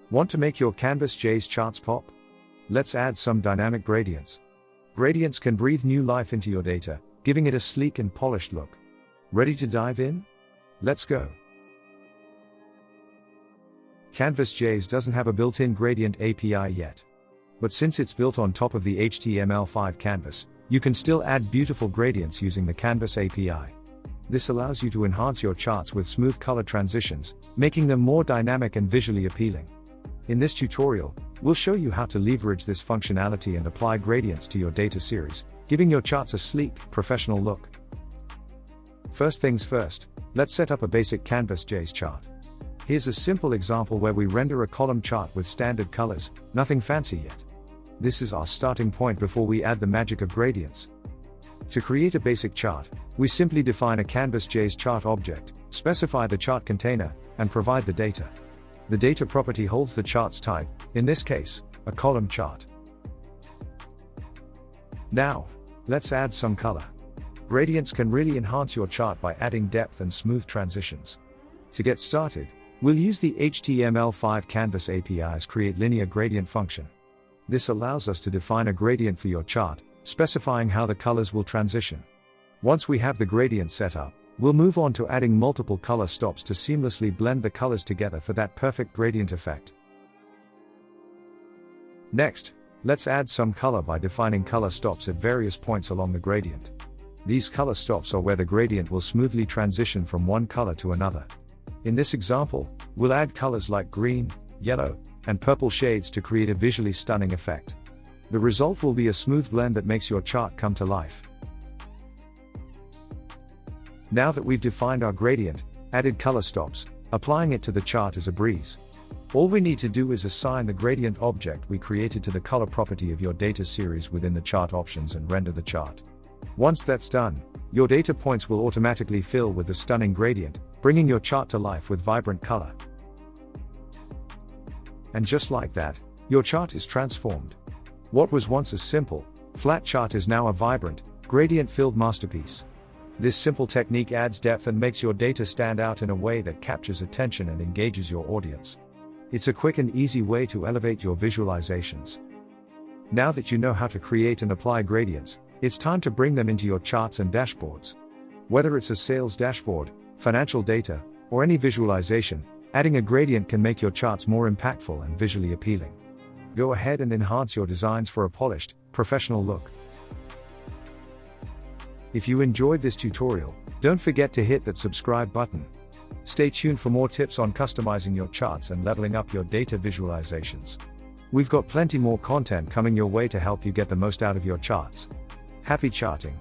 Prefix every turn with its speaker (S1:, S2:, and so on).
S1: Want to make your CanvasJS charts pop? Let's add some dynamic gradients. Gradients can breathe new life into your data, giving it a sleek and polished look. Ready to dive in? Let's go. CanvasJS doesn't have a built-in gradient API yet. But since it's built on top of the HTML5 Canvas, you can still add beautiful gradients using the Canvas API. This allows you to enhance your charts with smooth color transitions, making them more dynamic and visually appealing. In this tutorial, we'll show you how to leverage this functionality and apply gradients to your data series, giving your charts a sleek, professional look. First things first, let's set up a basic CanvasJS chart. Here's a simple example where we render a column chart with standard colors, nothing fancy yet. This is our starting point before we add the magic of gradients. To create a basic chart, we simply define a CanvasJS chart object, specify the chart container, and provide the data. The data property holds the chart's type, in this case, a column chart. Now, let's add some color. Gradients can really enhance your chart by adding depth and smooth transitions. To get started, we'll use the HTML5 Canvas API's create linear gradient function. This allows us to define a gradient for your chart, specifying how the colors will transition. Once we have the gradient set up, we'll move on to adding multiple color stops to seamlessly blend the colors together for that perfect gradient effect. Next, let's add some color by defining color stops at various points along the gradient. These color stops are where the gradient will smoothly transition from one color to another. In this example, we'll add colors like green, yellow, and purple shades to create a visually stunning effect. The result will be a smooth blend that makes your chart come to life. Now that we've defined our gradient, added color stops, applying it to the chart is a breeze. All we need to do is assign the gradient object we created to the color property of your data series within the chart options and render the chart. Once that's done, your data points will automatically fill with the stunning gradient, bringing your chart to life with vibrant color. And just like that, your chart is transformed. What was once a simple, flat chart is now a vibrant, gradient-filled masterpiece. This simple technique adds depth and makes your data stand out in a way that captures attention and engages your audience. It's a quick and easy way to elevate your visualizations. Now that you know how to create and apply gradients, it's time to bring them into your charts and dashboards. Whether it's a sales dashboard, financial data, or any visualization, adding a gradient can make your charts more impactful and visually appealing. Go ahead and enhance your designs for a polished, professional look. If you enjoyed this tutorial, don't forget to hit that subscribe button. Stay tuned for more tips on customizing your charts and leveling up your data visualizations. We've got plenty more content coming your way to help you get the most out of your charts. Happy charting!